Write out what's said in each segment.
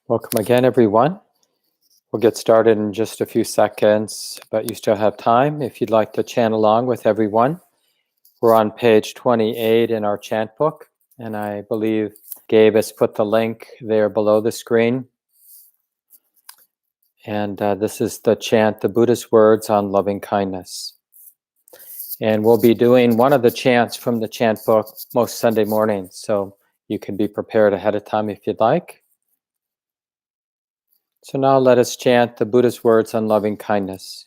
Welcome again, everyone. We'll get started in just a few seconds, but you still have time if you'd like to chant along with everyone. We're on page 28 in our chant book, and I believe Gabe has put the link there below the screen. And this is the chant, the Buddha's words on loving kindness. And we'll be doing one of the chants from the chant book most Sunday mornings, so you can be prepared ahead of time if you'd like. So now let us chant the Buddha's words on loving kindness.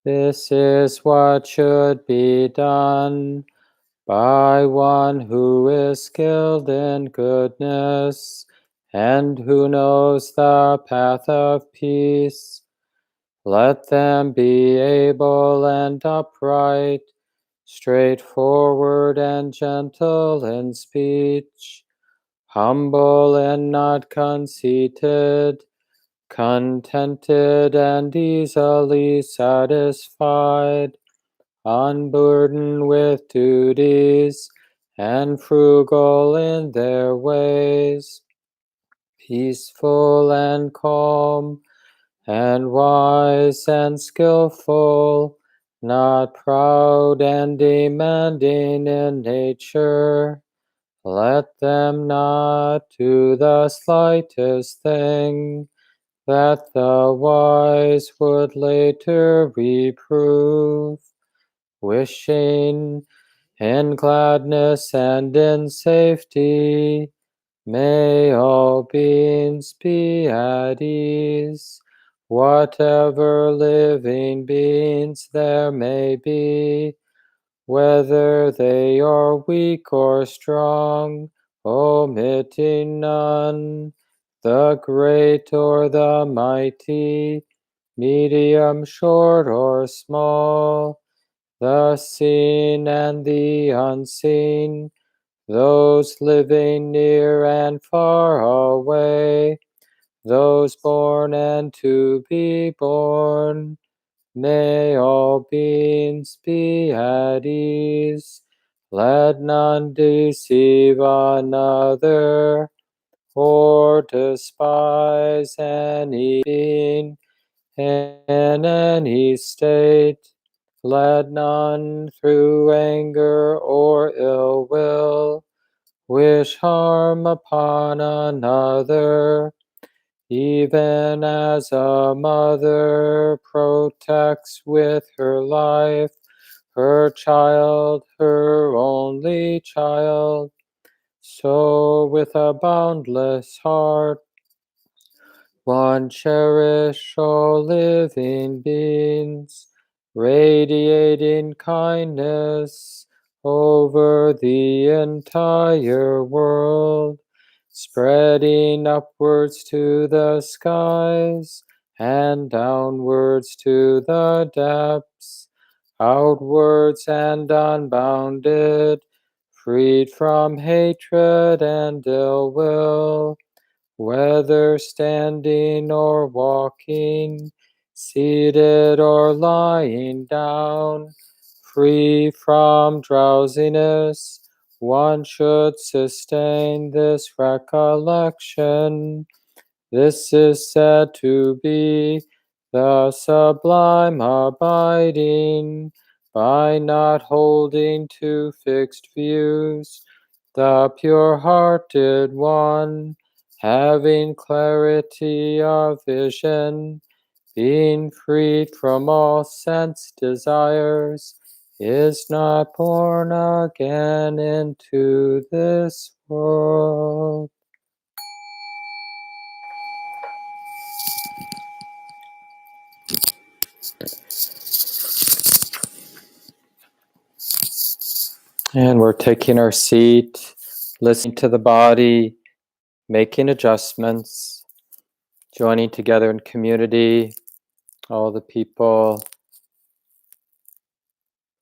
This is what should be done by one who is skilled in goodness and who knows the path of peace. Let them be able and upright, straightforward and gentle in speech, humble and not conceited, contented and easily satisfied, unburdened with duties, and frugal in their ways, peaceful and calm, and wise and skillful, not proud and demanding in nature. Let them not do the slightest thing that the wise would later reprove, wishing in gladness and in safety. May all beings be at ease, whatever living beings there may be, whether they are weak or strong, omitting none, the great or the mighty, medium, short, or small, the seen and the unseen, those living near and far away, those born and to be born. May all beings be at ease. Let none deceive another or despise any being in any state. Let none through anger or ill will wish harm upon another, even as a mother protects with her life her child, her only child. So with a boundless heart, one cherish all living beings, radiating kindness over the entire world, spreading upwards to the skies and downwards to the depths, outwards and unbounded, freed from hatred and ill will, whether standing or walking, seated or lying down, free from drowsiness, one should sustain this recollection. This is said to be the sublime abiding, by not holding to fixed views, the pure-hearted one, having clarity of vision, being freed from all sense desires, is not born again into this world. And we're taking our seat, listening to the body, making adjustments, joining together in community, all the people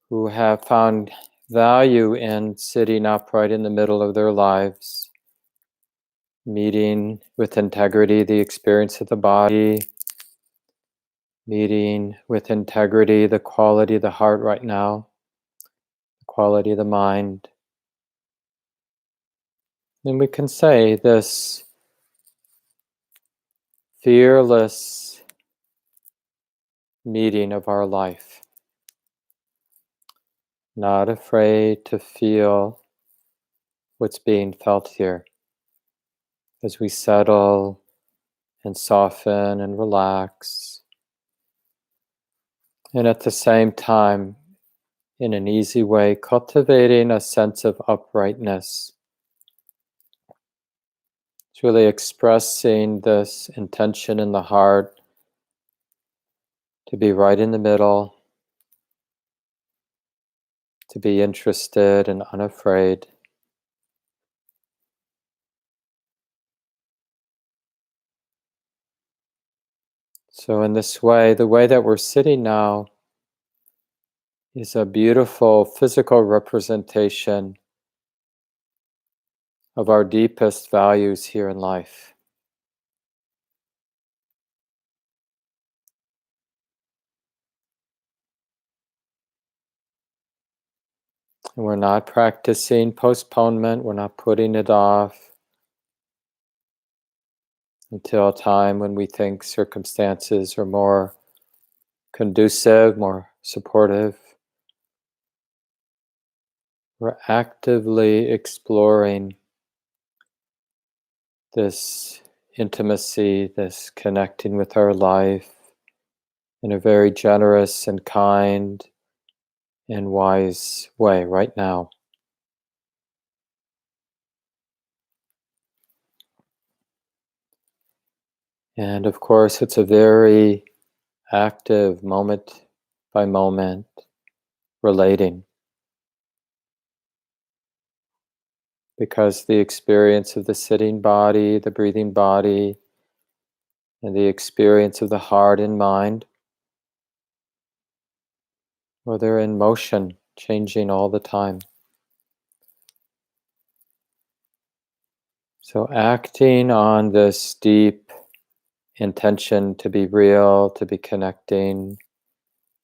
who have found value in sitting upright in the middle of their lives, meeting with integrity the experience of the body, meeting with integrity the quality of the heart right now, the quality of the mind. And we can say this fearless meeting of our life. Not afraid to feel what's being felt here as we settle and soften and relax. And at the same time, in an easy way, cultivating a sense of uprightness. It's really expressing this intention in the heart to be right in the middle, to be interested and unafraid. So in this way, the way that we're sitting now is a beautiful physical representation of our deepest values here in life. And we're not practicing postponement, we're not putting it off until a time when we think circumstances are more conducive, more supportive. We're actively exploring this intimacy, this connecting with our life in a very generous and kind and wise way right now. And of course, it's a very active moment by moment relating, because the experience of the sitting body, the breathing body, and the experience of the heart and mind, well, they're in motion, changing all the time. So acting on this deep intention to be real, to be connecting,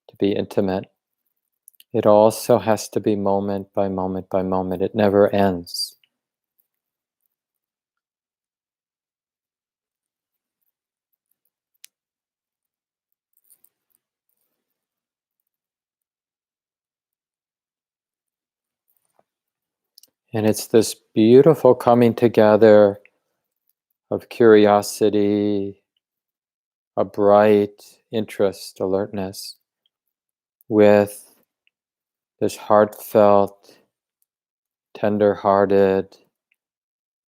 to be intimate, it also has to be moment by moment by moment. It never ends. And it's this beautiful coming together of curiosity, a bright interest, alertness, with this heartfelt, tender-hearted,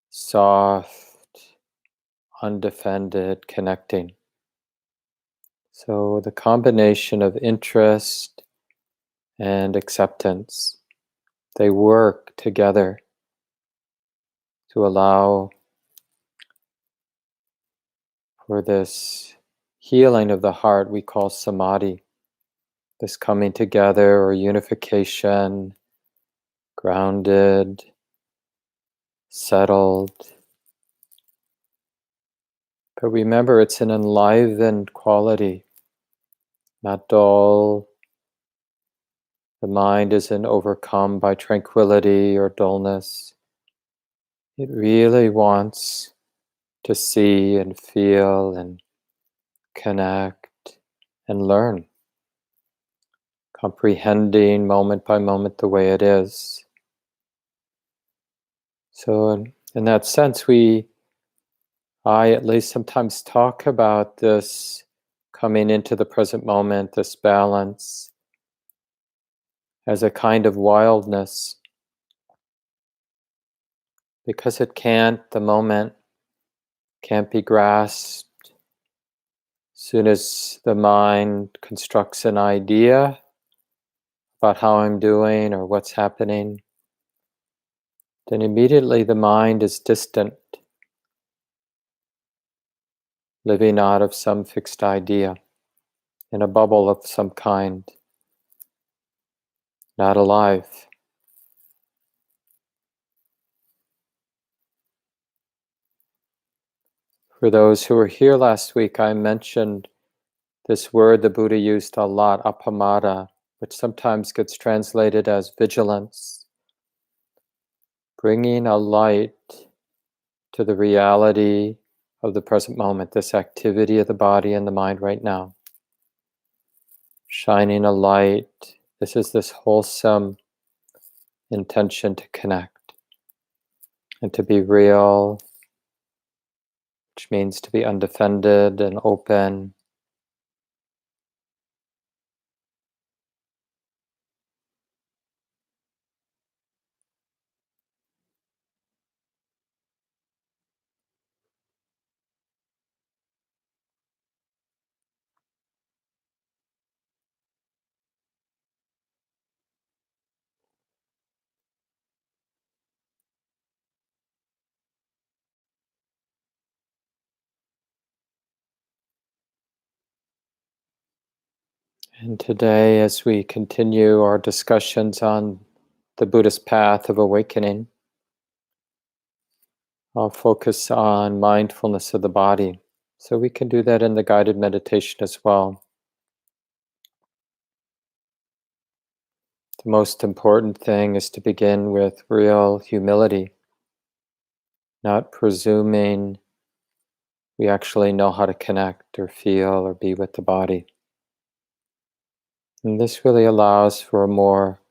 soft, undefended connecting. So the combination of interest and acceptance, they work together to allow for this healing of the heart we call samadhi, this coming together or unification, grounded, settled. But remember, it's an enlivened quality, not dull. The mind isn't overcome by tranquility or dullness. It really wants to see and feel and connect and learn, comprehending moment by moment the way it is. So in that sense, I at least sometimes talk about this coming into the present moment, this balance, as a kind of wildness, because the moment can't be grasped. Soon as the mind constructs an idea about how I'm doing or what's happening, then immediately the mind is distant, living out of some fixed idea, in a bubble of some kind, not alive. For those who were here last week, I mentioned this word the Buddha used a lot, appamada, which sometimes gets translated as vigilance, bringing a light to the reality of the present moment, this activity of the body and the mind right now. Shining a light. This is this wholesome intention to connect and to be real, which means to be undefended and open. And today, as we continue our discussions on the Buddhist path of awakening, I'll focus on mindfulness of the body. So we can do that in the guided meditation as well. The most important thing is to begin with real humility, not presuming we actually know how to connect or feel or be with the body. And this really allows for a more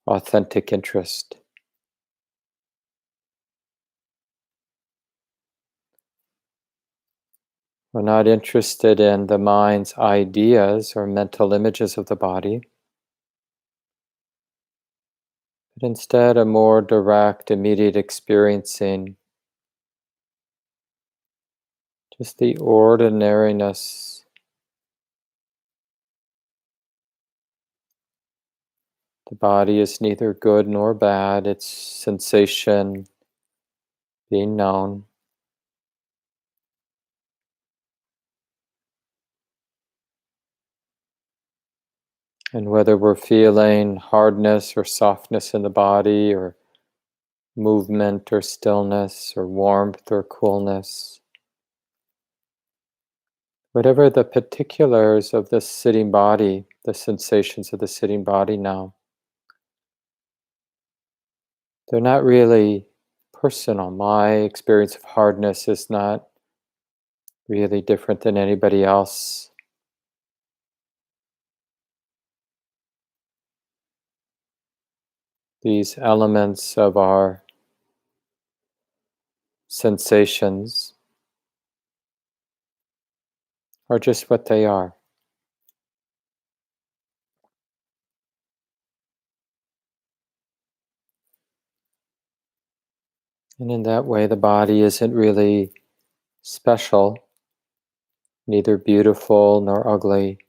authentic interest. We're not interested in the mind's ideas or mental images of the body, but instead a more direct, immediate experiencing, just the ordinariness. The body is neither good nor bad, it's sensation being known. And whether we're feeling hardness or softness in the body, or movement or stillness, or warmth or coolness, whatever the particulars of the sitting body, the sensations of the sitting body now, they're not really personal. My experience of hardness is not really different than anybody else. These elements of our sensations are just what they are. And in that way, the body isn't really special, neither beautiful nor ugly.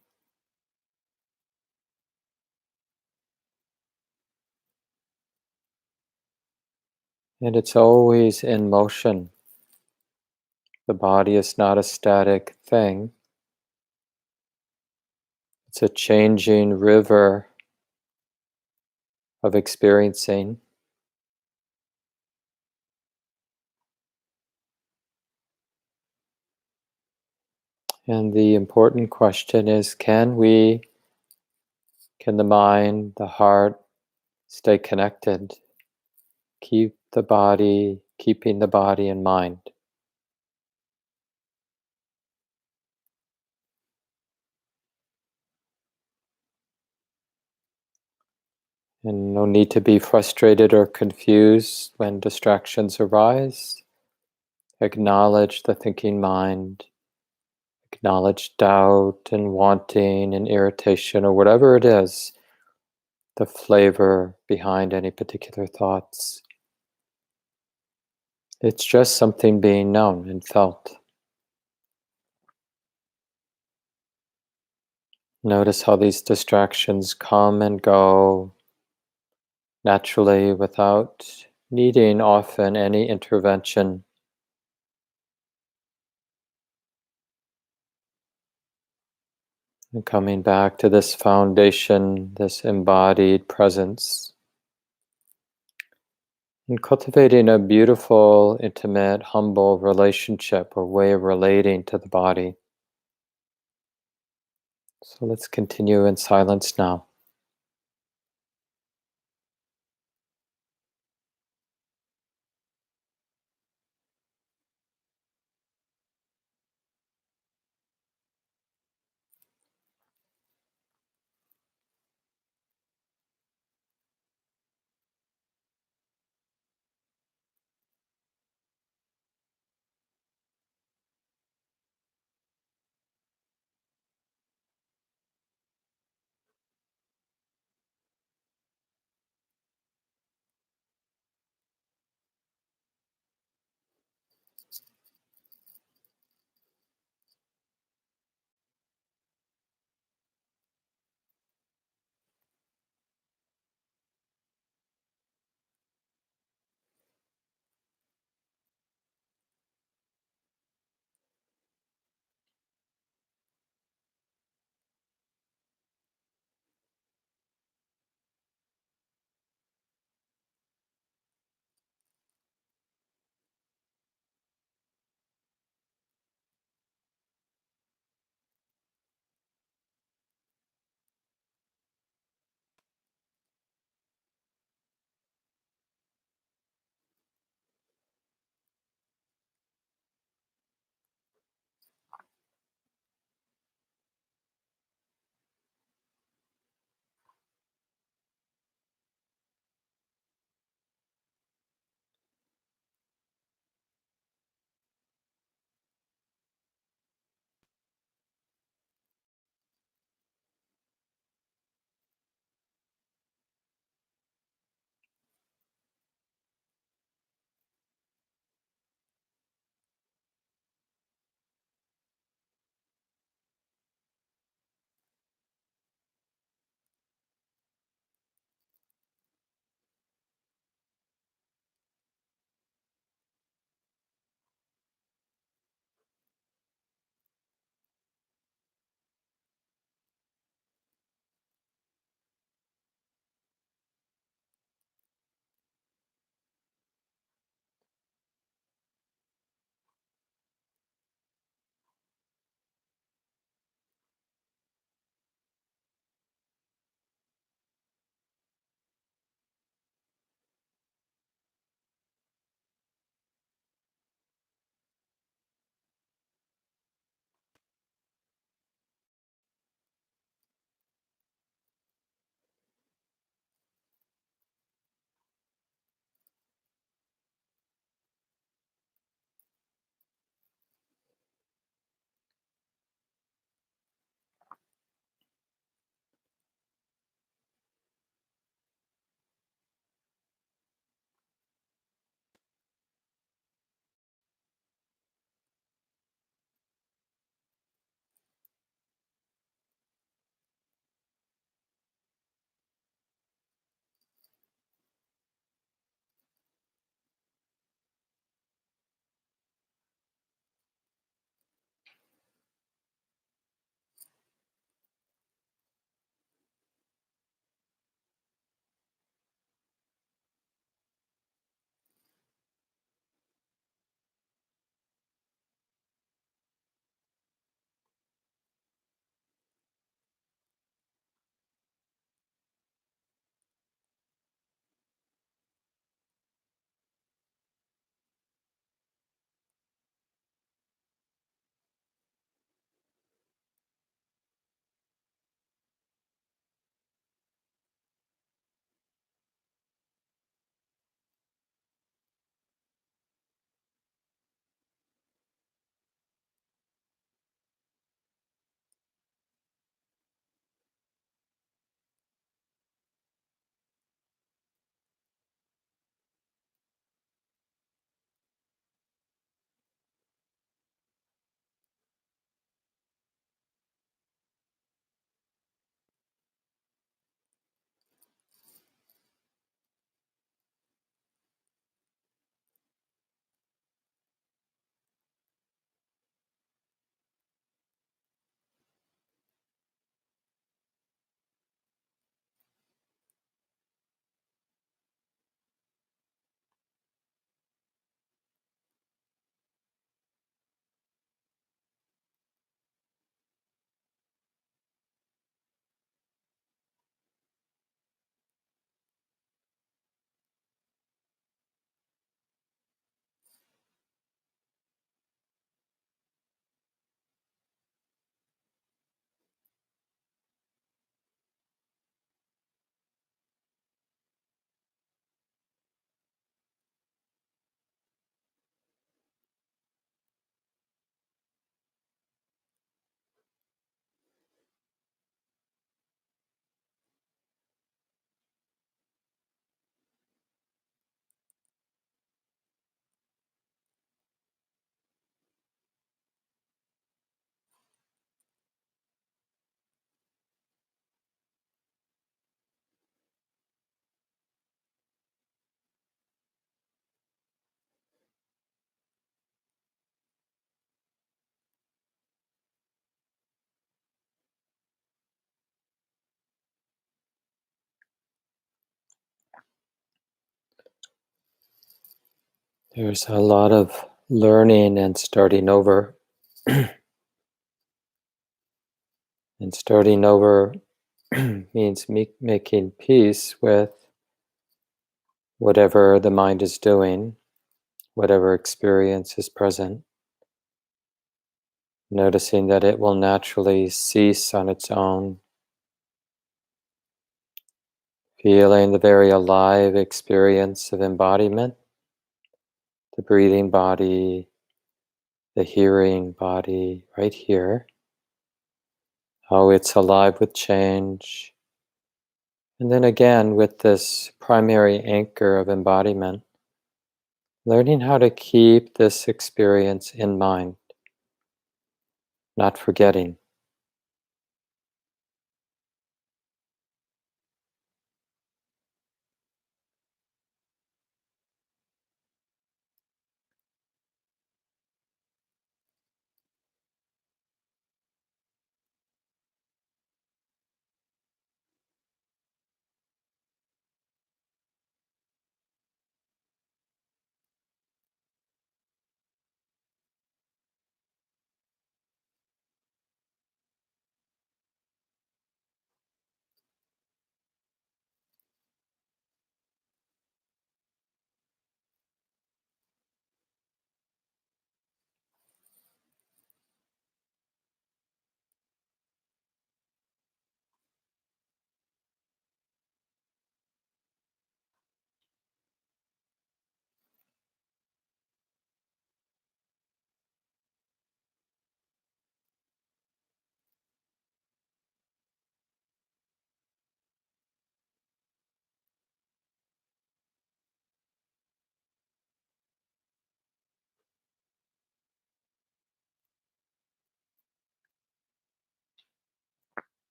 And it's always in motion. The body is not a static thing. It's a changing river of experiencing. And the important question is, can the mind, the heart, stay connected? Keeping the body in mind. And no need to be frustrated or confused when distractions arise. Acknowledge the thinking mind. Acknowledge doubt and wanting and irritation or whatever it is, the flavor behind any particular thoughts. It's just something being known and felt. Notice how these distractions come and go naturally without needing often any intervention. And coming back to this foundation, this embodied presence, and cultivating a beautiful, intimate, humble relationship or way of relating to the body. So let's continue in silence now. There's a lot of learning and starting over. And starting over means making peace with whatever the mind is doing, whatever experience is present, noticing that it will naturally cease on its own, feeling the very alive experience of embodiment, the breathing body, the hearing body right here, how it's alive with change. And then again, with this primary anchor of embodiment, learning how to keep this experience in mind, not forgetting.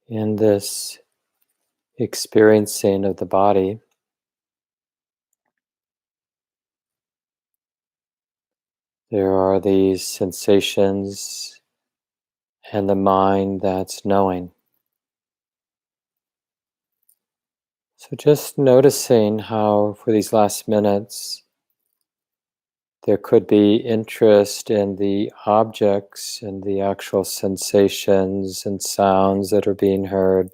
In this experiencing of the body, there are these sensations and the mind that's knowing. So just noticing how for these last minutes there could be interest in the objects and the actual sensations and sounds that are being heard.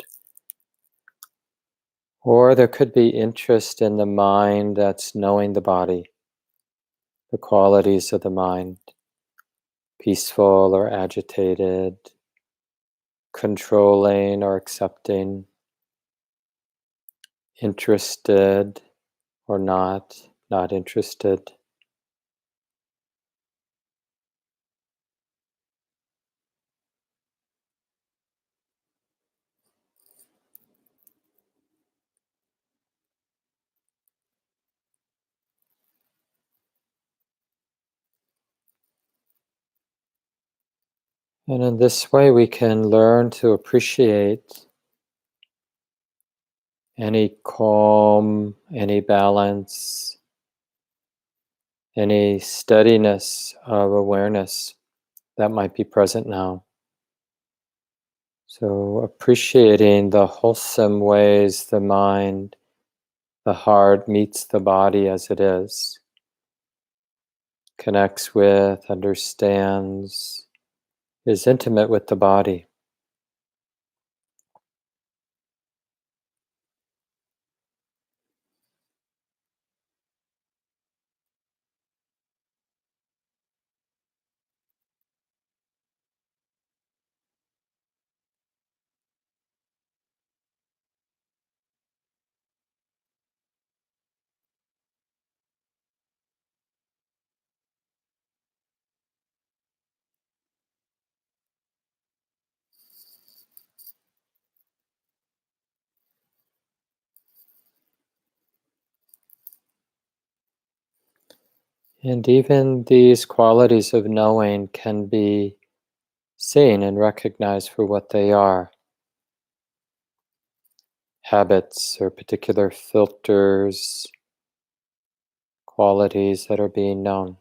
Or there could be interest in the mind that's knowing the body, the qualities of the mind, peaceful or agitated, controlling or accepting, interested or not interested. And in this way, we can learn to appreciate any calm, any balance, any steadiness of awareness that might be present now. So, appreciating the wholesome ways the mind, the heart meets the body as it is, connects with, understands, is intimate with the body. And even these qualities of knowing can be seen and recognized for what they are. Habits or particular filters, qualities that are being known.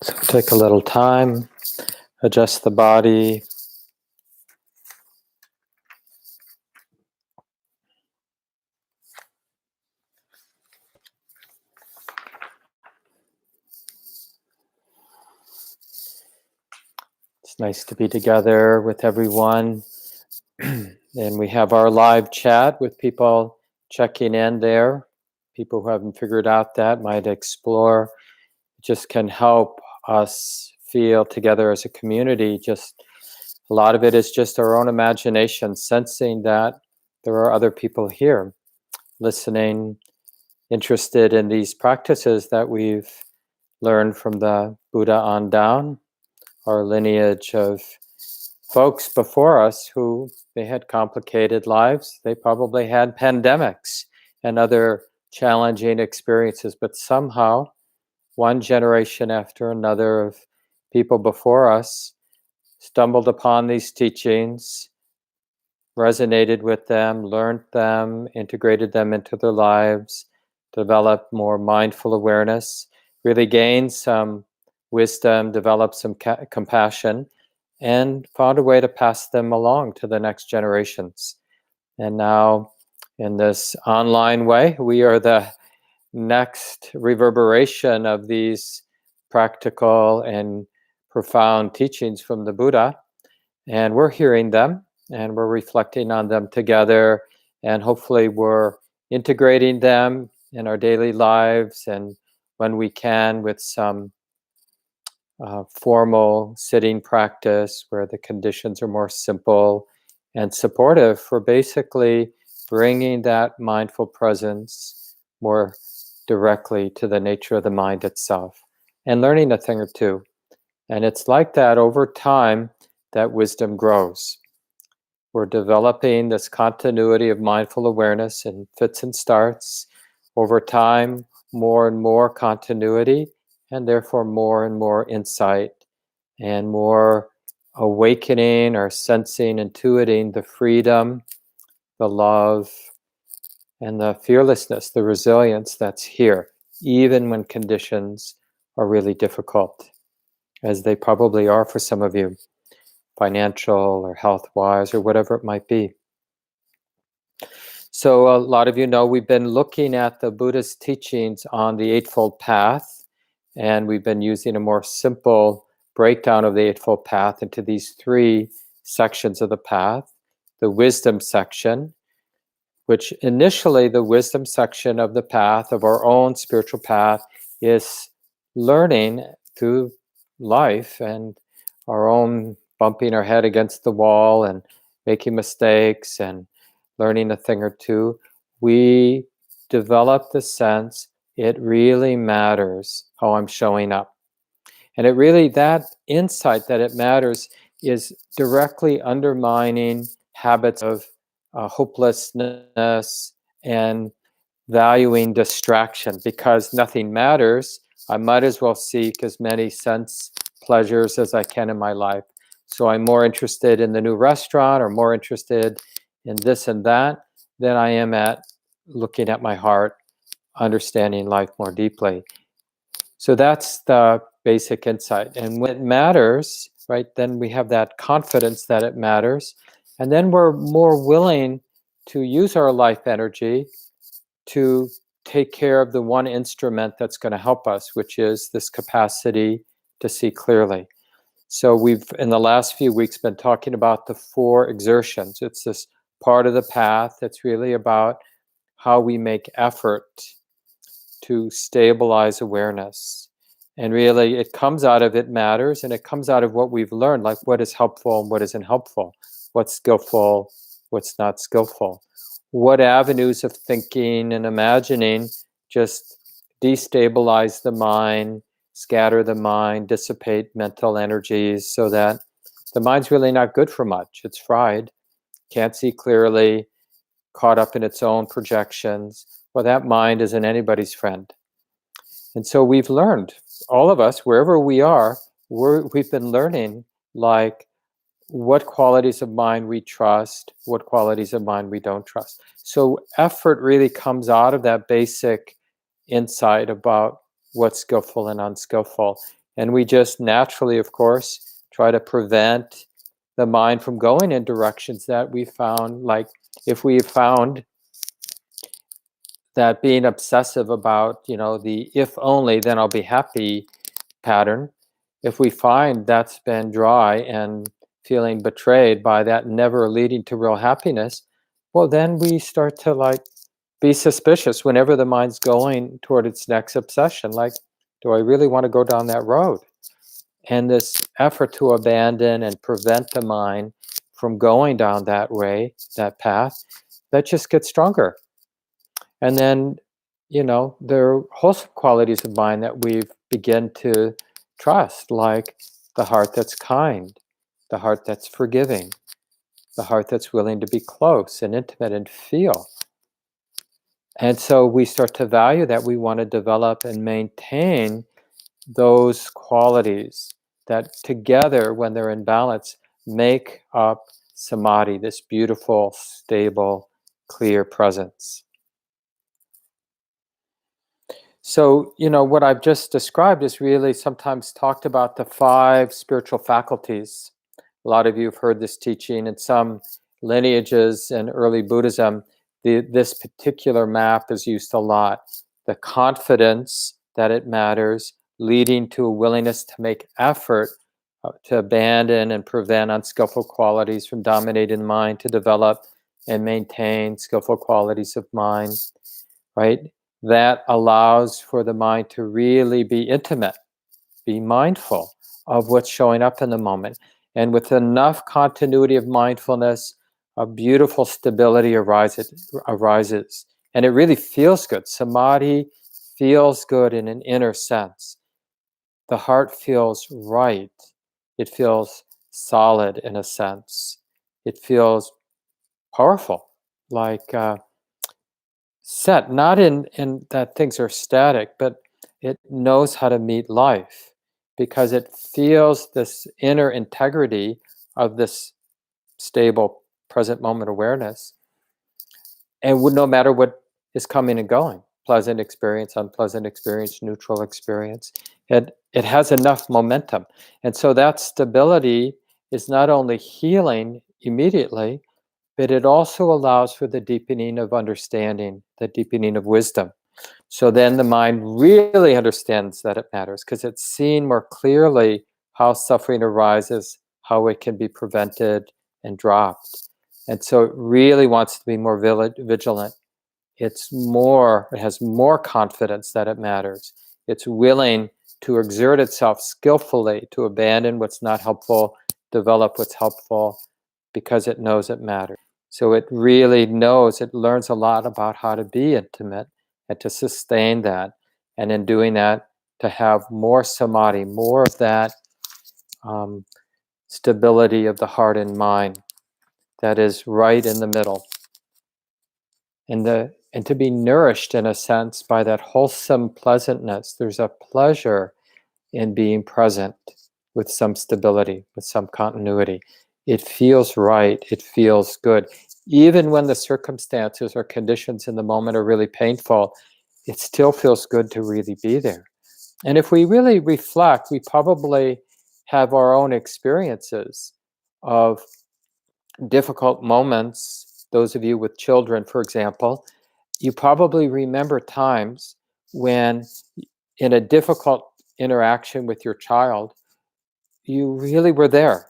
So take a little time, adjust the body. It's nice to be together with everyone. And we have our live chat with people checking in there. People who haven't figured out that might explore. It just can help us feel together as a community. Just a lot of it is just our own imagination, sensing that there are other people here listening, interested in these practices that we've learned from the Buddha on down, our lineage of folks before us who they had complicated lives. They probably had pandemics and other challenging experiences, but somehow one generation after another of people before us stumbled upon these teachings, resonated with them, learned them, integrated them into their lives, developed more mindful awareness, really gained some wisdom, developed some compassion, and found a way to pass them along to the next generations. And now, in this online way, we are the next reverberation of these practical and profound teachings from the Buddha, and we're hearing them and we're reflecting on them together, and hopefully we're integrating them in our daily lives, and when we can with some formal sitting practice where the conditions are more simple and supportive for basically bringing that mindful presence more directly to the nature of the mind itself and learning a thing or two. And it's like that over time that wisdom grows. We're developing this continuity of mindful awareness in fits and starts. Over time, more and more continuity, and therefore more and more insight and more awakening or sensing, intuiting the freedom, the love, and the fearlessness, the resilience that's here, even when conditions are really difficult, as they probably are for some of you, financial or health-wise or whatever it might be. So a lot of you know we've been looking at the Buddha's teachings on the Eightfold Path, and we've been using a more simple breakdown of the Eightfold Path into these three sections of the path. The wisdom section, which initially the wisdom section of the path, of our own spiritual path, is learning through life and our own bumping our head against the wall and making mistakes and learning a thing or two. We develop the sense it really matters how I'm showing up. And it really, that insight that it matters is directly undermining habits of hopelessness and valuing distraction. Because nothing matters, I might as well seek as many sense pleasures as I can in my life. So I'm more interested in the new restaurant or more interested in this and that than I am at looking at my heart, understanding life more deeply. So that's the basic insight. And when it matters, right, then we have that confidence that it matters. And then we're more willing to use our life energy to take care of the one instrument that's going to help us, which is this capacity to see clearly. So we've, in the last few weeks, been talking about the 4 exertions. It's this part of the path that's really about how we make effort to stabilize awareness. And really, it comes out of it matters, and it comes out of what we've learned, like what is helpful and what isn't helpful, what's skillful, what's not skillful, what avenues of thinking and imagining just destabilize the mind, scatter the mind, dissipate mental energies, so that the mind's really not good for much. It's fried, can't see clearly, caught up in its own projections. Well, that mind isn't anybody's friend. And so we've learned, all of us, wherever we are, we've been learning, like, what qualities of mind we trust, what qualities of mind we don't trust. So effort really comes out of that basic insight about what's skillful and unskillful. And we just naturally, of course, try to prevent the mind from going in directions that we found, like if we found that being obsessive about, the if only, then I'll be happy pattern, if we find that's been dry and feeling betrayed by that never leading to real happiness, well, then we start to be suspicious whenever the mind's going toward its next obsession. Like, do I really want to go down that road? And this effort to abandon and prevent the mind from going down that way, that path, that just gets stronger. And then, there are wholesome qualities of mind that we begin to trust, like the heart that's kind, the heart that's forgiving, the heart that's willing to be close and intimate and feel. And so we start to value that. We want to develop and maintain those qualities that together, when they're in balance, make up samadhi, this beautiful, stable, clear presence. So, what I've just described is really sometimes talked about the 5 spiritual faculties. A lot of you have heard this teaching. In some lineages in early Buddhism, this particular map is used a lot. The confidence that it matters leading to a willingness to make effort to abandon and prevent unskillful qualities from dominating the mind, to develop and maintain skillful qualities of mind, right? That allows for the mind to really be intimate, be mindful of what's showing up in the moment. And with enough continuity of mindfulness, a beautiful stability arises. And it really feels good. Samadhi feels good in an inner sense. The heart feels right. It feels solid in a sense. It feels powerful, like set, not in that things are static, but it knows how to meet life because it feels this inner integrity of this stable present moment awareness. And no matter what is coming and going, pleasant experience, unpleasant experience, neutral experience, it has enough momentum. And so that stability is not only healing immediately, but it also allows for the deepening of understanding, the deepening of wisdom. So then the mind really understands that it matters because it's seen more clearly how suffering arises, how it can be prevented and dropped. And so it really wants to be more vigilant. It has more confidence that it matters. It's willing to exert itself skillfully to abandon what's not helpful, develop what's helpful, because it knows it matters. So it really knows, it learns a lot about how to be intimate and to sustain that. And in doing that, to have more samadhi, more of that stability of the heart and mind that is right in the middle. And to be nourished in a sense by that wholesome pleasantness. There's a pleasure in being present with some stability, with some continuity. It feels right. It feels good. Even when the circumstances or conditions in the moment are really painful, it still feels good to really be there. And if we really reflect, we probably have our own experiences of difficult moments. Those of you with children, for example, you probably remember times when, in a difficult interaction with your child, you really were there.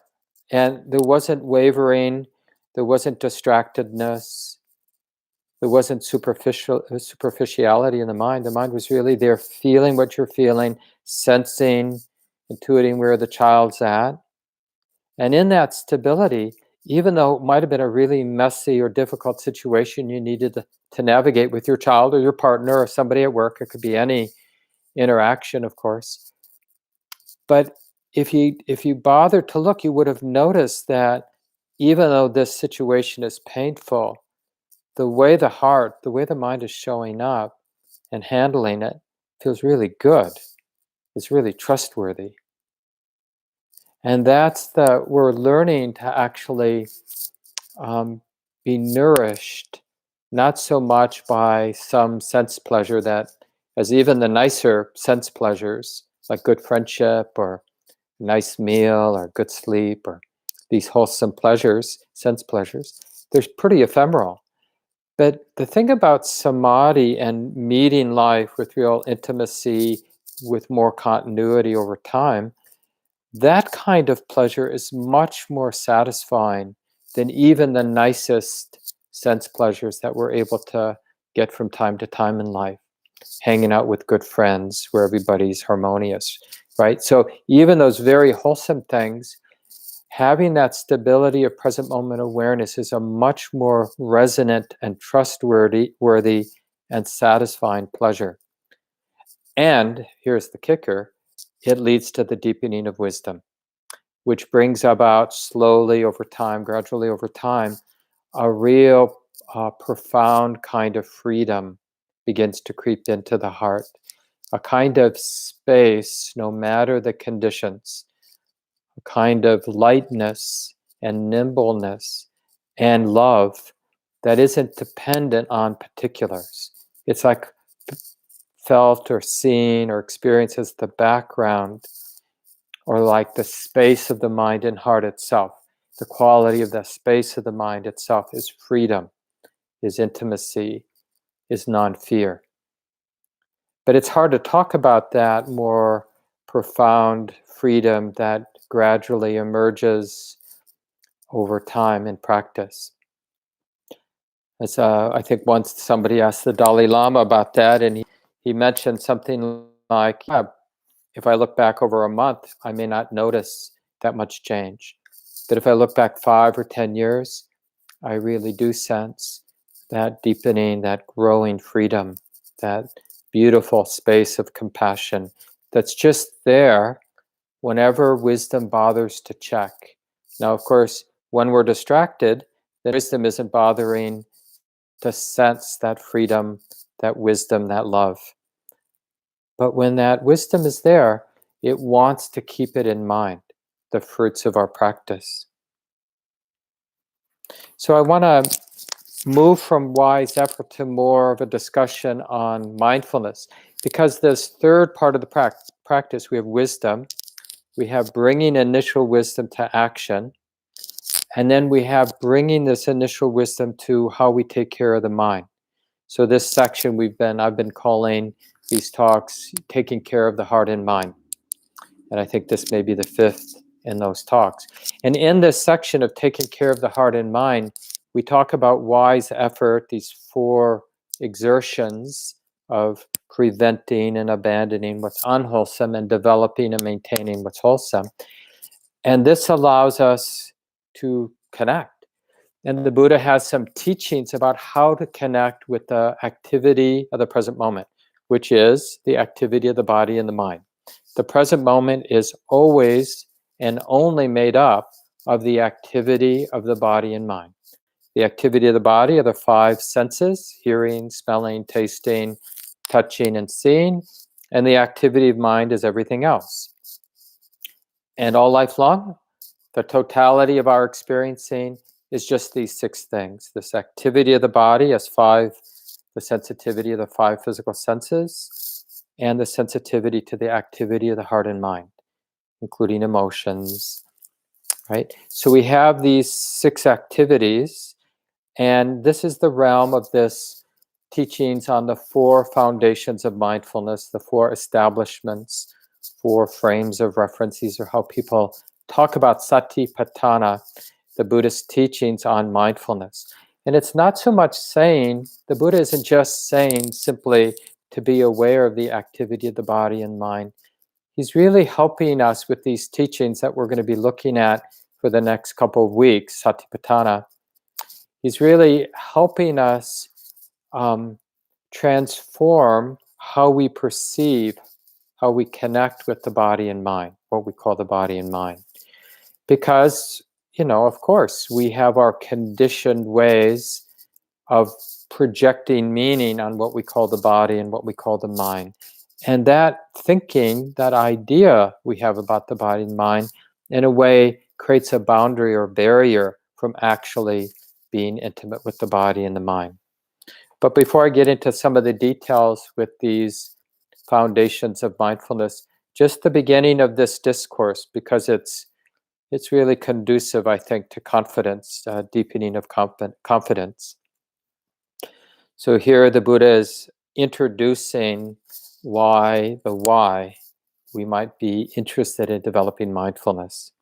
And there wasn't wavering, there wasn't distractedness, there wasn't superficiality in the mind. The mind was really there, feeling what you're feeling, sensing, intuiting where the child's at. And in that stability, even though it might have been a really messy or difficult situation you needed to navigate with your child or your partner or somebody at work, it could be any interaction, of course. But if you bothered to look, you would have noticed that even though this situation is painful, the way the mind is showing up and handling it feels really good. It's really trustworthy. And we're learning to actually be nourished, not so much by some sense pleasure that, as even the nicer sense pleasures, like good friendship or nice meal or good sleep or these wholesome pleasures, sense pleasures, they're pretty ephemeral. But the thing about samadhi and meeting life with real intimacy, with more continuity over time, that kind of pleasure is much more satisfying than even the nicest sense pleasures that we're able to get from time to time in life. Hanging out with good friends where everybody's harmonious, right? So even those very wholesome things, having that stability of present moment awareness is a much more resonant and trustworthy and satisfying pleasure. And here's the kicker, it leads to the deepening of wisdom, which brings about slowly over time, gradually over time, a real profound kind of freedom begins to creep into the heart, a kind of space, no matter the conditions, a kind of lightness and nimbleness and love that isn't dependent on particulars. It's like felt or seen or experienced as the background, or like the space of the mind and heart itself. The quality of the space of the mind itself is freedom, is intimacy, is non-fear. But it's hard to talk about that more profound freedom that gradually emerges over time in practice. As I think once somebody asked the Dalai Lama about that, and he mentioned something like, yeah, if I look back over a month, I may not notice that much change. But if I look back 5 or 10 years, I really do sense that deepening, that growing freedom, that beautiful space of compassion that's just there whenever wisdom bothers to check. Now, of course, when we're distracted, then wisdom isn't bothering to sense that freedom, that wisdom, that love. But when that wisdom is there, it wants to keep it in mind, the fruits of our practice. So I want to move from wise effort to more of a discussion on mindfulness, because this third part of the practice, we have wisdom, we have bringing initial wisdom to action, and then we have bringing this initial wisdom to how we take care of the mind. So this section I've been calling these talks taking care of the heart and mind. And I think this may be the fifth in those talks. And in this section of taking care of the heart and mind, we talk about wise effort, these 4 exertions of preventing and abandoning what's unwholesome and developing and maintaining what's wholesome. And this allows us to connect. And the Buddha has some teachings about how to connect with the activity of the present moment, which is the activity of the body and the mind. The present moment is always and only made up of the activity of the body and mind. The activity of the body are the 5 senses: hearing, smelling, tasting, touching, and seeing. And the activity of mind is everything else. And all life long, the totality of our experiencing is just these 6 things. This activity of the body as 5, the sensitivity of the 5 physical senses, and the sensitivity to the activity of the heart and mind, including emotions, right? So we have these 6 activities, and this is the realm of this teachings on the 4 foundations of mindfulness, the 4 establishments, 4 frames of reference. These are how people talk about satipatthana, the Buddhist teachings on mindfulness. And it's not so much saying, the Buddha isn't just saying simply to be aware of the activity of the body and mind. He's really helping us with these teachings that we're going to be looking at for the next couple of weeks, satipatthana. He's really helping us transform how we perceive, how we connect with the body and mind, what we call the body and mind. Because, of course, we have our conditioned ways of projecting meaning on what we call the body and what we call the mind. And that thinking, that idea we have about the body and mind, in a way creates a boundary or barrier from actually being intimate with the body and the mind. But before I get into some of the details with these foundations of mindfulness, just the beginning of this discourse, because it's really conducive, I think, to confidence, deepening of confidence. So here the Buddha is introducing why we might be interested in developing mindfulness.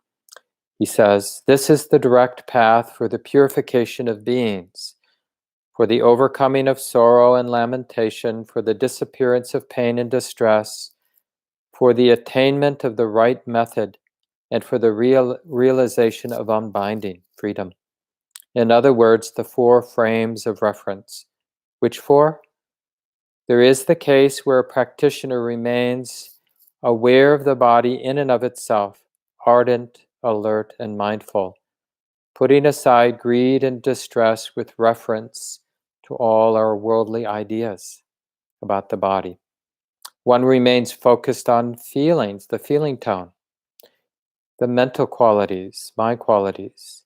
He says, "This is the direct path for the purification of beings, for the overcoming of sorrow and lamentation, for the disappearance of pain and distress, for the attainment of the right method, and for the realization of unbinding freedom." In other words, the 4 frames of reference. Which 4? There is the case where a practitioner remains aware of the body in and of itself, ardent, alert, and mindful, putting aside greed and distress with reference to all our worldly ideas about the body. One remains focused on feelings, the feeling tone, the mental qualities, mind qualities,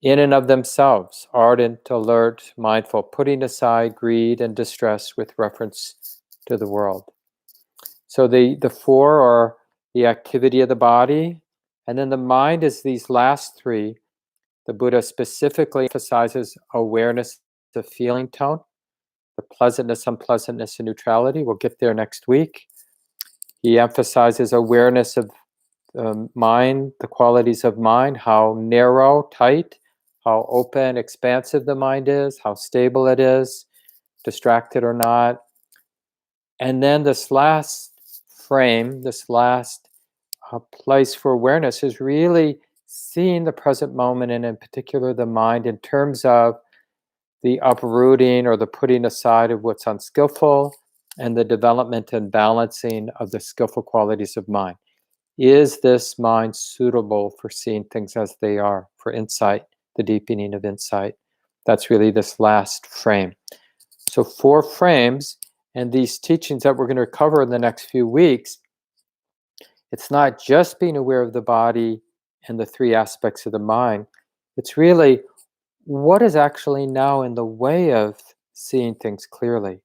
in and of themselves, ardent, alert, mindful, putting aside greed and distress with reference to the world. So the 4 are the activity of the body, and then the mind is these last 3. The Buddha specifically emphasizes awareness of feeling tone, the pleasantness, unpleasantness, and neutrality. We'll get there next week. He emphasizes awareness of mind, the qualities of mind, how narrow, tight, how open, expansive the mind is, how stable it is, distracted or not. And then this last frame, this last place for awareness is really seeing the present moment, and in particular the mind, in terms of the uprooting or the putting aside of what's unskillful and the development and balancing of the skillful qualities of mind. Is this mind suitable for seeing things as they are, for insight, the deepening of insight? That's really this last frame. So 4 frames, and these teachings that we're going to cover in the next few weeks, it's not just being aware of the body and the 3 aspects of the mind. It's really what is actually now in the way of seeing things clearly.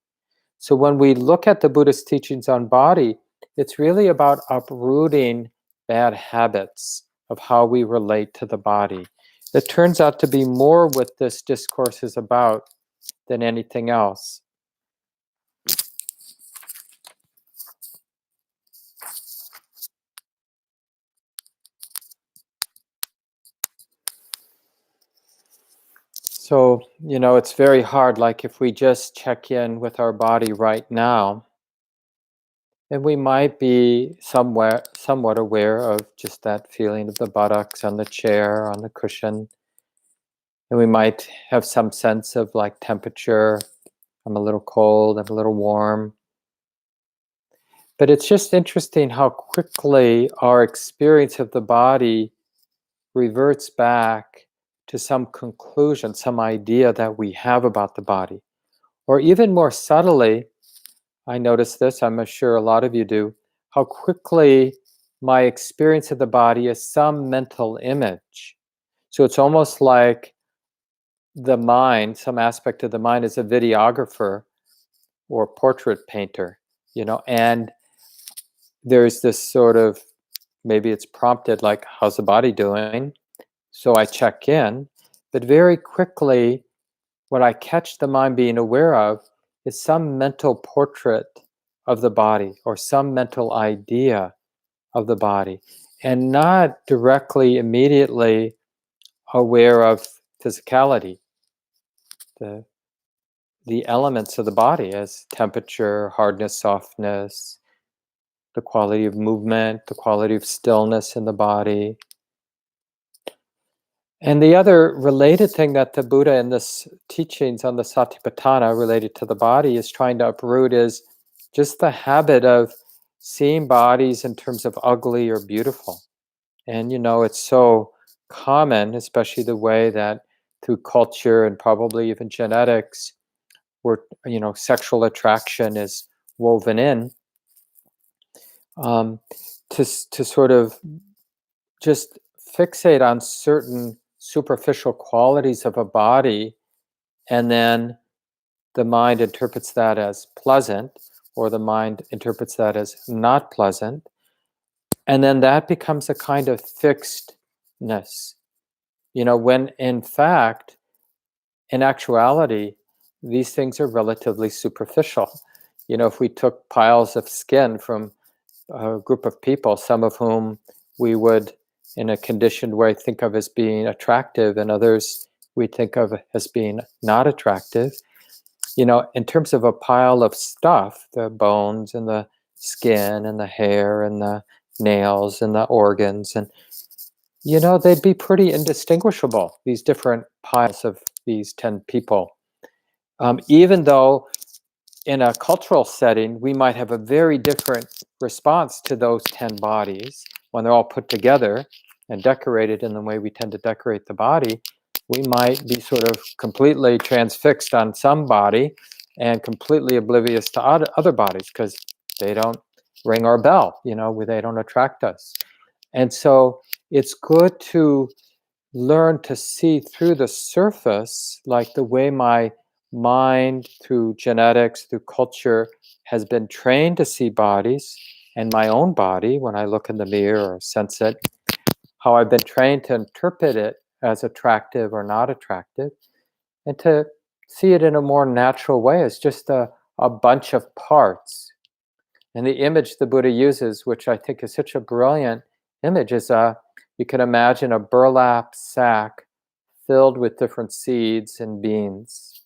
So when we look at the Buddhist teachings on body, it's really about uprooting bad habits of how we relate to the body. It turns out to be more what this discourse is about than anything else. So, it's very hard. Like if we just check in with our body right now, and we might be somewhat aware of just that feeling of the buttocks on the chair, on the cushion. And we might have some sense of like temperature. I'm a little cold, I'm a little warm. But it's just interesting how quickly our experience of the body reverts back to some conclusion, some idea that we have about the body. Or even more subtly, I notice this, I'm sure a lot of you do, how quickly my experience of the body is some mental image. So it's almost like the mind, some aspect of the mind, is a videographer or portrait painter, and there's this sort of, maybe it's prompted like, how's the body doing? So I check in, but very quickly, what I catch the mind being aware of is some mental portrait of the body or some mental idea of the body, and not directly, immediately aware of physicality, the elements of the body as temperature, hardness, softness, the quality of movement, the quality of stillness in the body. And the other related thing that the Buddha in this teachings on the Satipatthana related to the body is trying to uproot is just the habit of seeing bodies in terms of ugly or beautiful. And it's so common, especially the way that through culture and probably even genetics, where sexual attraction is woven in, to sort of just fixate on certain superficial qualities of a body, and then the mind interprets that as pleasant, or the mind interprets that as not pleasant, and then that becomes a kind of fixedness, when in fact, in actuality, these things are relatively superficial. If we took piles of skin from a group of people, some of whom we would, in a conditioned way, think of as being attractive, and others we think of as being not attractive. In terms of a pile of stuff, the bones and the skin and the hair and the nails and the organs, and they'd be pretty indistinguishable, these different piles of these 10 people. Even though in a cultural setting, we might have a very different response to those 10 bodies when they're all put together and decorated in the way we tend to decorate the body. We might be sort of completely transfixed on some body and completely oblivious to other bodies because they don't ring our bell, they don't attract us. And so it's good to learn to see through the surface, like the way my mind, through genetics, through culture, has been trained to see bodies, and my own body, when I look in the mirror or sense it, how I've been trained to interpret it as attractive or not attractive, and to see it in a more natural way as just a bunch of parts. And the image the Buddha uses, which I think is such a brilliant image, is you can imagine a burlap sack filled with different seeds and beans,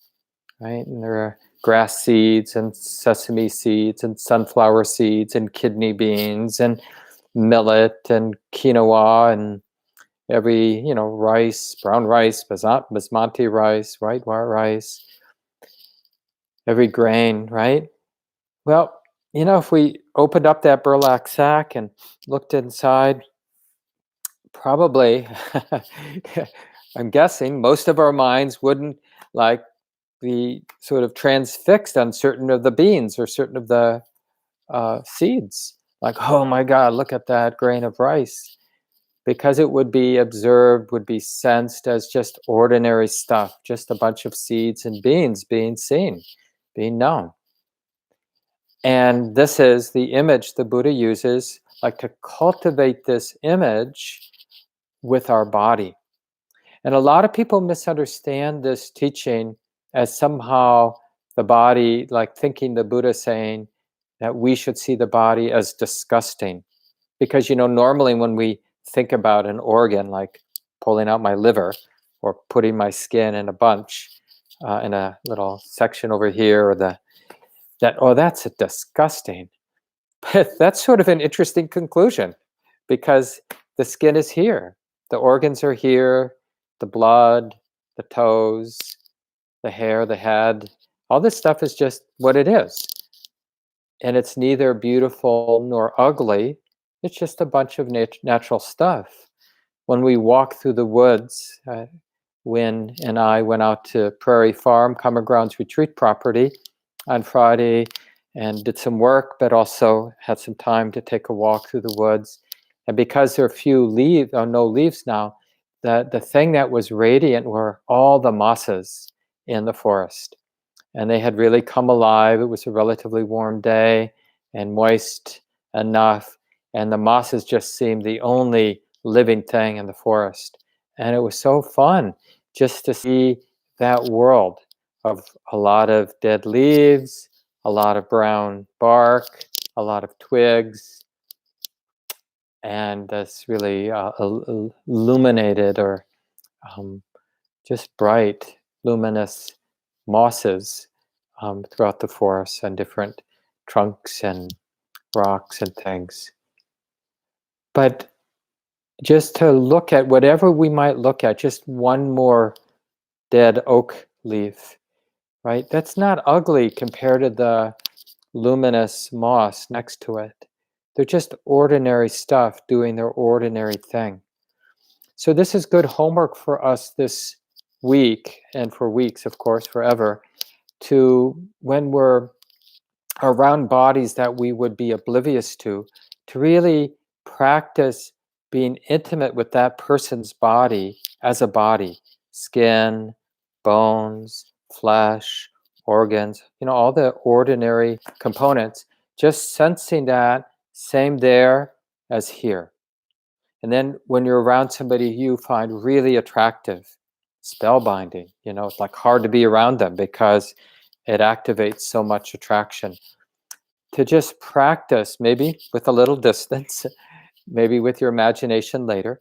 right? And there are grass seeds and sesame seeds and sunflower seeds and kidney beans and millet and quinoa and every, rice, brown rice, basmati rice, white rice, every grain, right? Well, if we opened up that burlap sack and looked inside, probably, I'm guessing most of our minds wouldn't like be sort of transfixed on certain of the beans or certain of the seeds. Like, oh my God, look at that grain of rice. Because it would be observed, would be sensed as just ordinary stuff, just a bunch of seeds and beans being seen, being known. And this is the image the Buddha uses, like to cultivate this image with our body. And a lot of people misunderstand this teaching as somehow the body, like thinking the Buddha saying that we should see the body as disgusting. Because, normally when we think about an organ, like pulling out my liver or putting my skin in a bunch in a little section over here, or that's disgusting. But that's sort of an interesting conclusion, because the skin is here, the organs are here, the blood, the toes, the hair, the head, all this stuff is just what it is. And it's neither beautiful nor ugly. It's just a bunch of natural stuff. When we walk through the woods, Wynn and I went out to Prairie Farm, Common Grounds Retreat property on Friday and did some work, but also had some time to take a walk through the woods. And because there are few leaves, or no leaves now, the thing that was radiant were all the mosses in the forest. And they had really come alive. It was a relatively warm day and moist enough. And the mosses just seemed the only living thing in the forest. And it was so fun just to see that world of a lot of dead leaves, a lot of brown bark, a lot of twigs, and this really illuminated or just bright, luminous mosses throughout the forest and different trunks and rocks and things. But just to look at whatever we might look at, just one more dead oak leaf, right? That's not ugly compared to the luminous moss next to it. They're just ordinary stuff doing their ordinary thing. So this is good homework for us this week, and for weeks, of course, forever, to when we're around bodies that we would be oblivious to really practice being intimate with that person's body as a body, skin, bones, flesh, organs, all the ordinary components, just sensing that same there as here. And then when you're around somebody you find really attractive, spellbinding, it's like hard to be around them because it activates so much attraction. To just practice, maybe with a little distance, maybe with your imagination later,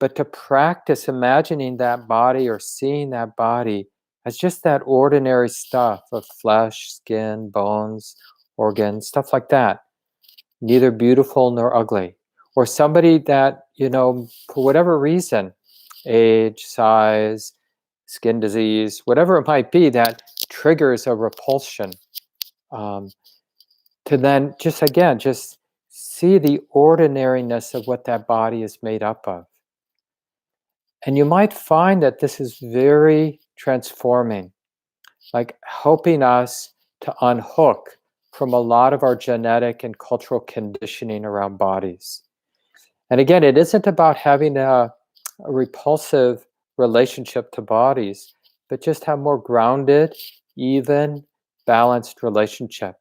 but to practice imagining that body or seeing that body as just that ordinary stuff of flesh, skin, bones, organs, stuff like that. Neither beautiful nor ugly. Or somebody that, for whatever reason, age, size, skin disease, whatever it might be, that triggers a repulsion. To then just see the ordinariness of what that body is made up of. And you might find that this is very transforming, like helping us to unhook from a lot of our genetic and cultural conditioning around bodies. And again, it isn't about having a repulsive relationship to bodies, but just have more grounded, even, balanced relationship.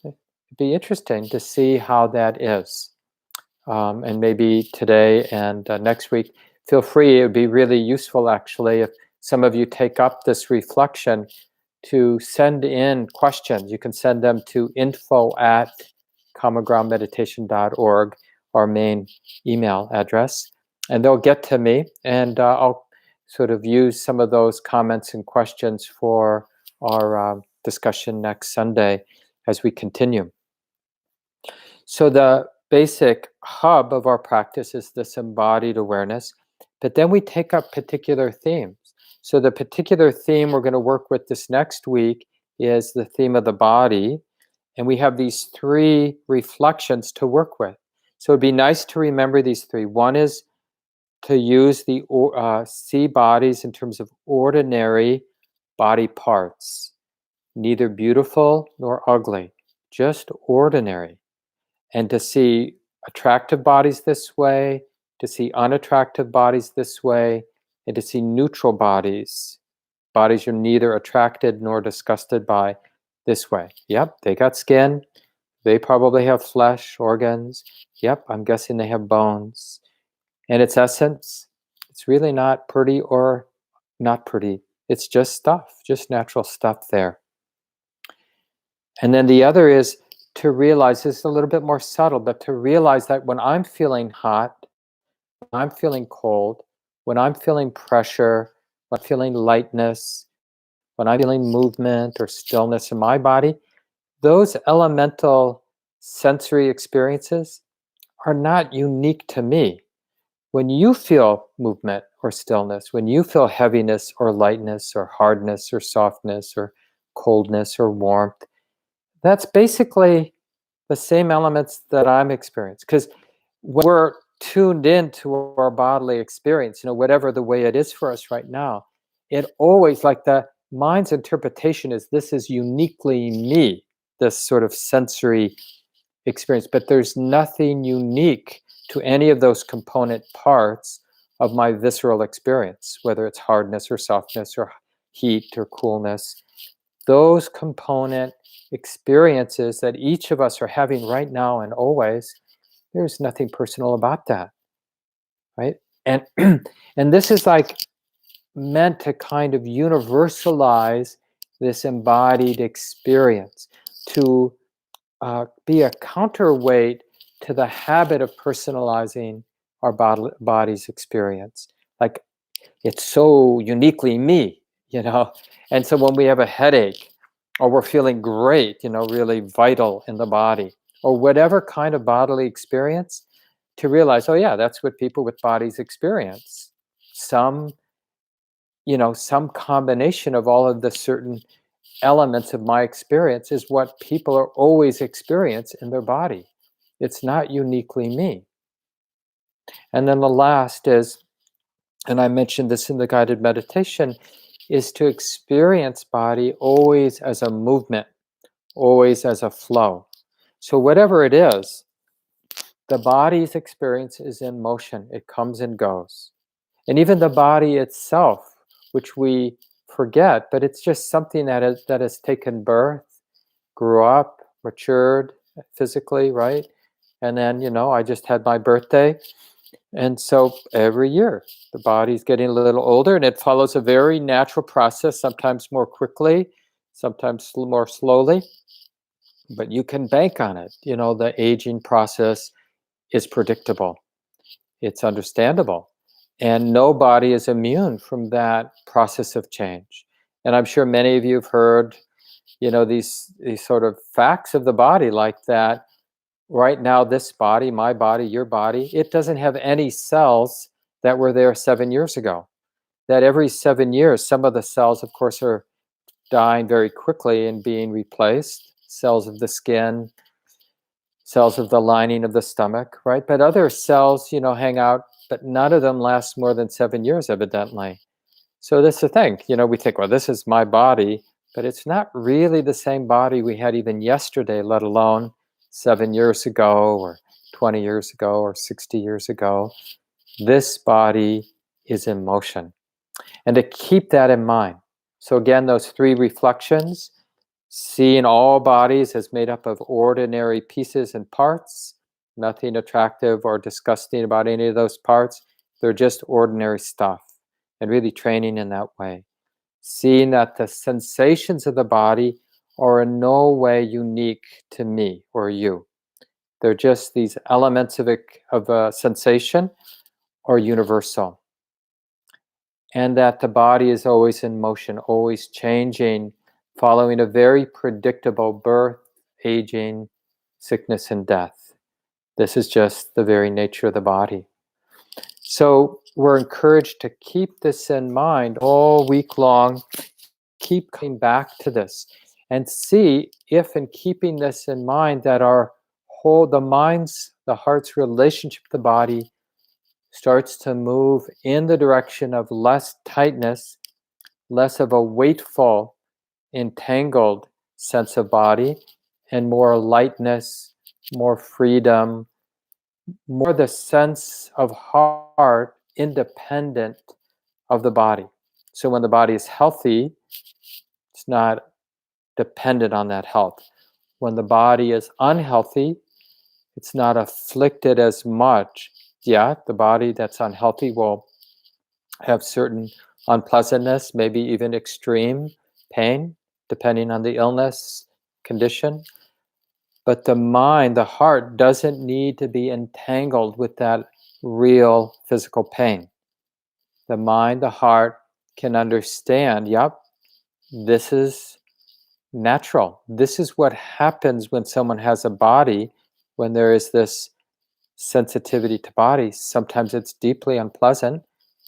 It'd be interesting to see how that is. And maybe today and next week, feel free. It would be really useful, actually, if some of you take up this reflection to send in questions. You can send them to info@commongroundmeditation.org, our main email address, and they'll get to me, and I'll sort of use some of those comments and questions for our discussion next Sunday as we continue. So the basic hub of our practice is this embodied awareness, but then we take up particular themes. So the particular theme we're going to work with this next week is the theme of the body, and we have these 3 reflections to work with. So it'd be nice to remember these 3. One is to use the see bodies in terms of ordinary body parts, neither beautiful nor ugly, just ordinary. And to see attractive bodies this way, to see unattractive bodies this way, and to see neutral bodies you're neither attracted nor disgusted by this way. Yep, they got skin. They probably have flesh, organs. Yep, I'm guessing they have bones. And its essence, it's really not pretty or not pretty. It's just stuff, just natural stuff there. And then the other is to realize, this is a little bit more subtle, but to realize that when I'm feeling hot, when I'm feeling cold, when I'm feeling pressure, when I'm feeling lightness, when I'm feeling movement or stillness in my body, those elemental sensory experiences are not unique to me. When you feel movement or stillness, when you feel heaviness or lightness or hardness or softness or coldness or warmth, that's basically the same elements that I'm experiencing. Because when we're tuned into our bodily experience, whatever the way it is for us right now, it always, like the mind's interpretation is, this is uniquely me, this sort of sensory experience. But there's nothing unique to any of those component parts of my visceral experience, whether it's hardness or softness or heat or coolness. Those component experiences that each of us are having right now and always, there's nothing personal about that, right? And and this is like meant to kind of universalize this embodied experience, to be a counterweight to the habit of personalizing our body's experience. Like, it's so uniquely me, And so when we have a headache, or we're feeling great, really vital in the body, or whatever kind of bodily experience, to realize, oh yeah, that's what people with bodies experience. Some combination of all of the certain elements of my experience is what people are always experience in their body. It's not uniquely me. And then the last is, and I mentioned this in the guided meditation, is to experience body always as a movement, always as a flow. So whatever it is, the body's experience is in motion. It comes and goes. And even the body itself, which we forget, but it's just something that has taken birth, grew up, matured physically, right? And then, I just had my birthday. And so every year, the body's getting a little older, and it follows a very natural process, sometimes more quickly, sometimes more slowly. But you can bank on it. The aging process is predictable. It's understandable. And nobody is immune from that process of change. And I'm sure many of you have heard, these sort of facts of the body, like that right now, this body, my body, your body, it doesn't have any cells that were there 7 years ago. That every 7 years, some of the cells, of course, are dying very quickly and being replaced. Cells of the skin, cells of the lining of the stomach, right? But other cells, hang out, but none of them last more than 7 years, evidently. So that's the thing, we think, well, this is my body, but it's not really the same body we had even yesterday, let alone 7 years ago or 20 years ago or 60 years ago. This body is in motion. And to keep that in mind. So again, those 3 reflections: seeing all bodies as made up of ordinary pieces and parts, nothing attractive or disgusting about any of those parts. They're just ordinary stuff, and really training in that way. seeing that the sensations of the body are in no way unique to me or you. They're just these elements of a sensation or universal. And that the body is always in motion, always changing, following a very predictable birth, aging, sickness, and death. This is just the very nature of the body. So we're encouraged to keep this in mind all week long, keep coming back to this, and see if in keeping this in mind that the heart's relationship to the body starts to move in the direction of less tightness, less of a weightful, entangled sense of body, and more lightness, more freedom, more the sense of heart independent of the body. So when the body is healthy, it's not dependent on that health. When the body is unhealthy, it's not afflicted as much. Yeah, the body that's unhealthy will have certain unpleasantness, maybe even extreme pain, depending on the illness condition. But the mind, the heart, doesn't need to be entangled with that real physical pain. The mind, the heart can understand, yep, this is natural. This is what happens when someone has a body, when there is this sensitivity to body. Sometimes it's deeply unpleasant,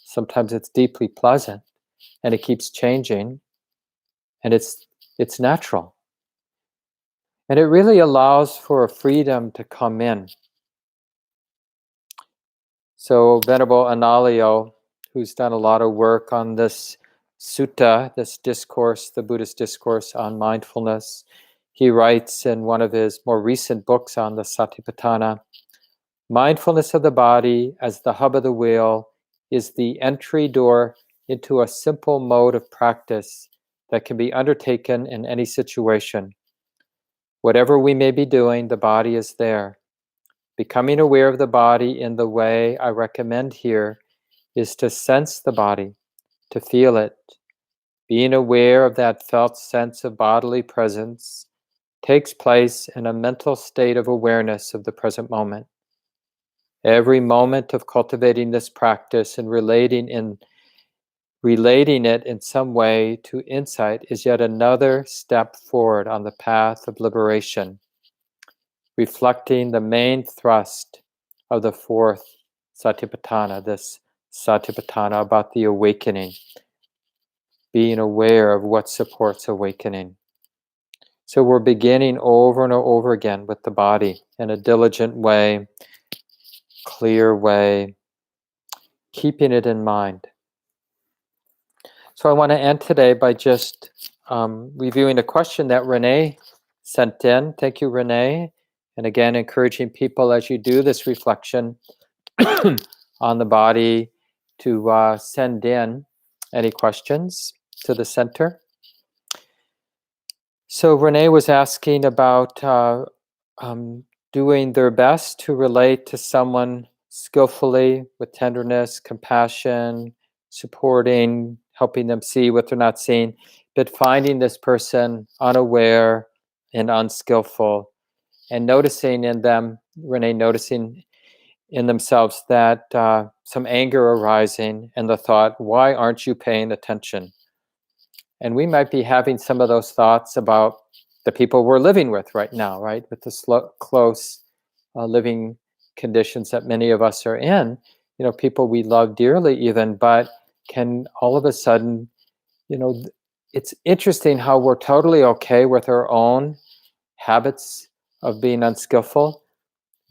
sometimes it's deeply pleasant, and it keeps changing, and it's natural. And it really allows for a freedom to come in. So Venerable Analayo, who's done a lot of work on this sutta, this discourse, the Buddhist discourse on mindfulness, he writes in one of his more recent books on the Satipatthana, mindfulness of the body as the hub of the wheel is the entry door into a simple mode of practice that can be undertaken in any situation. Whatever we may be doing, the body is there. Becoming aware of the body in the way I recommend here is to sense the body, to feel it. Being aware of that felt sense of bodily presence takes place in a mental state of awareness of the present moment. Every moment of cultivating this practice and relating it in some way to insight is yet another step forward on the path of liberation, reflecting the main thrust of the fourth Satipatthana, this Satipatthana about the awakening, being aware of what supports awakening. So we're beginning over and over again with the body in a diligent way, clear way, keeping it in mind. So I want to end today by just reviewing a question that Renee sent in. Thank you, Renee. And again, encouraging people as you do this reflection on the body to send in any questions to the center. So Renee was asking about doing their best to relate to someone skillfully with tenderness, compassion, supporting, helping them see what they're not seeing, but finding this person unaware and unskillful, and noticing in them, Renee, noticing in themselves that some anger arising and the thought, why aren't you paying attention? And we might be having some of those thoughts about the people we're living with right now, right? With the close living conditions that many of us are in, people we love dearly even, but can all of a sudden, it's interesting how we're totally okay with our own habits of being unskillful,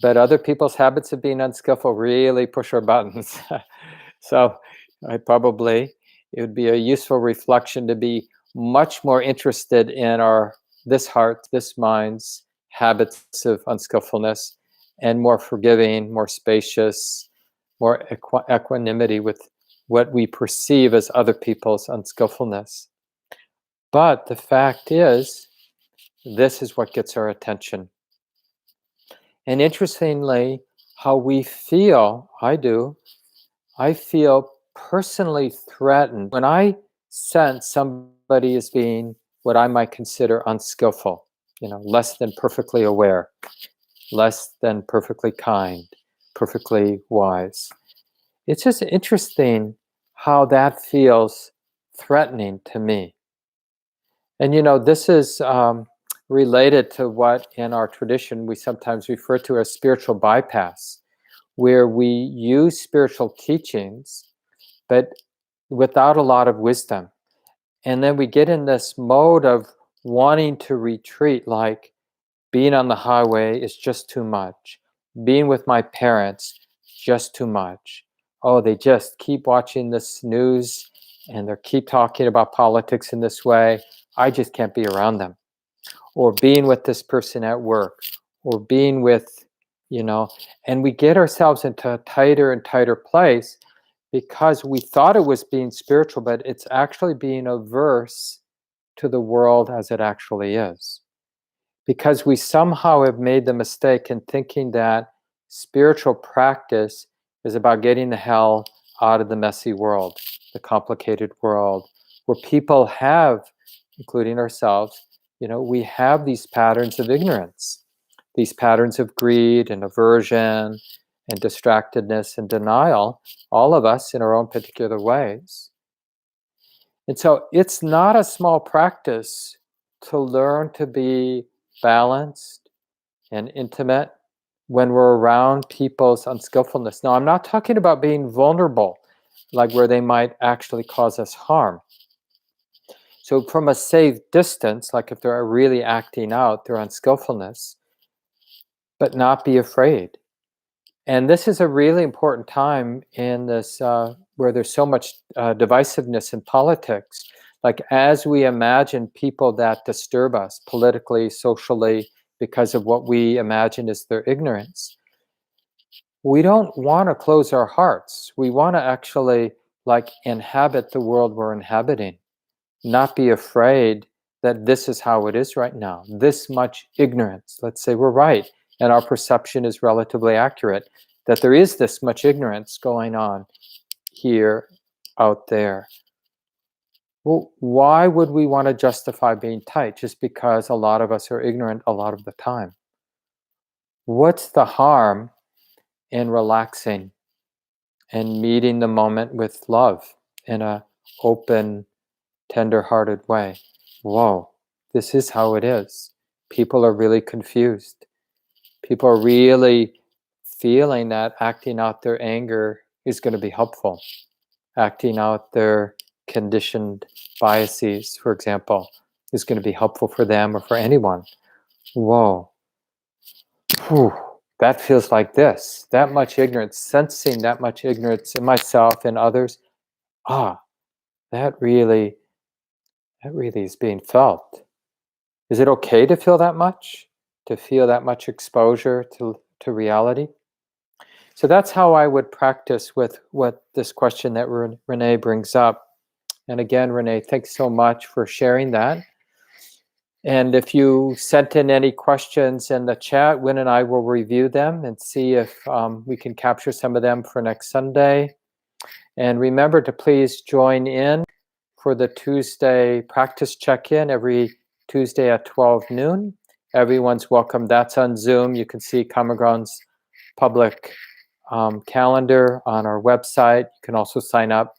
but other people's habits of being unskillful really push our buttons. So it would be a useful reflection to be much more interested in this heart, this mind's habits of unskillfulness, and more forgiving, more spacious, more equanimity with what we perceive as other people's unskillfulness. But the fact is, this is what gets our attention. And interestingly, how we feel, I feel personally threatened. When I sense somebody is being what I might consider unskillful, less than perfectly aware, less than perfectly kind, perfectly wise. It's just interesting how that feels threatening to me. And this is related to what in our tradition we sometimes refer to as spiritual bypass, where we use spiritual teachings, but without a lot of wisdom. And then we get in this mode of wanting to retreat, like being on the highway is just too much. Being with my parents, just too much. Oh, they just keep watching this news and they keep talking about politics in this way. I just can't be around them. Or being with this person at work, or being with, and we get ourselves into a tighter and tighter place because we thought it was being spiritual, but it's actually being averse to the world as it actually is. Because we somehow have made the mistake in thinking that spiritual practice is about getting the hell out of the messy world, the complicated world, where people have, including ourselves, we have these patterns of ignorance, these patterns of greed and aversion and distractedness and denial, all of us in our own particular ways. And so it's not a small practice to learn to be balanced and intimate when we're around people's unskillfulness. Now, I'm not talking about being vulnerable, like where they might actually cause us harm. So from a safe distance, like if they're really acting out their unskillfulness, but not be afraid. And this is a really important time in this, where there's so much divisiveness in politics. Like as we imagine people that disturb us politically, socially, because of what we imagine is their ignorance, we don't want to close our hearts. We want to actually inhabit the world we're inhabiting, not be afraid that this is how it is right now. This much ignorance. Let's say we're right, and our perception is relatively accurate, that there is this much ignorance going on here, out there. Well, why would we want to justify being tight just because a lot of us are ignorant a lot of the time? What's the harm in relaxing and meeting the moment with love in a open, tender-hearted way? Whoa, this is how it is. People are really confused. People are really feeling that acting out their anger is going to be helpful. Acting out their conditioned biases, for example, is going to be helpful for them or for anyone. Whoa. Whew. That feels like this. That much ignorance, sensing that much ignorance in myself and others. That really is being felt. Is it okay to feel that much? To feel that much exposure to reality? So that's how I would practice with what this question that Renee brings up. And again, Renee, thanks so much for sharing that. And if you sent in any questions in the chat, Win and I will review them and see if we can capture some of them for next Sunday. And remember to please join in for the Tuesday practice check-in every Tuesday at 12 noon. Everyone's welcome. That's on Zoom. You can see Common Ground's public calendar on our website. You can also sign up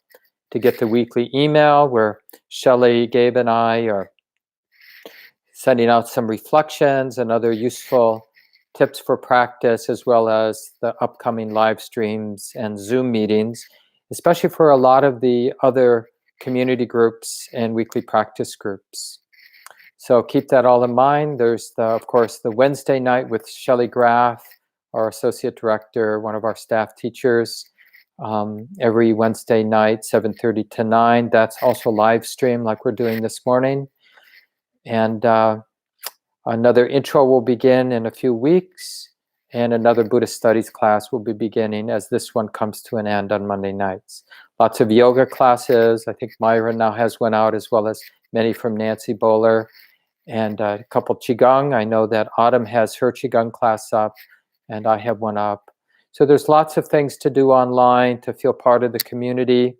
to get the weekly email where Shelley, Gabe, and I are sending out some reflections and other useful tips for practice, as well as the upcoming live streams and Zoom meetings, especially for a lot of the other community groups and weekly practice groups. So keep that all in mind. There's, of course, the Wednesday night with Shelley Graff, our associate director, one of our staff teachers, every Wednesday night, 7:30 to 9. That's also live stream like we're doing this morning. And another intro will begin in a few weeks, and another Buddhist studies class will be beginning as this one comes to an end on Monday nights. Lots of yoga classes. I think Myra now has one out, as well as many from Nancy Bowler, and a couple Qigong. I know that Autumn has her Qigong class up, and I have one up. So there's lots of things to do online to feel part of the community.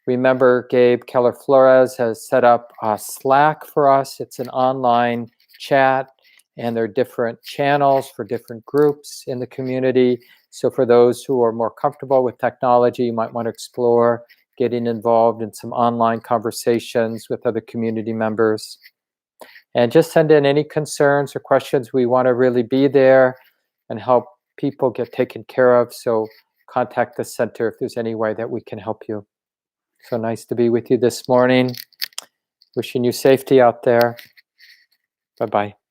Remember, Gabe Keller-Flores has set up Slack for us. It's an online chat, and there are different channels for different groups in the community. So for those who are more comfortable with technology, you might want to explore getting involved in some online conversations with other community members. And just send in any concerns or questions. We want to really be there and help people get taken care of. So contact the center if there's any way that we can help you. So nice to be with you this morning. Wishing you safety out there. Bye-bye.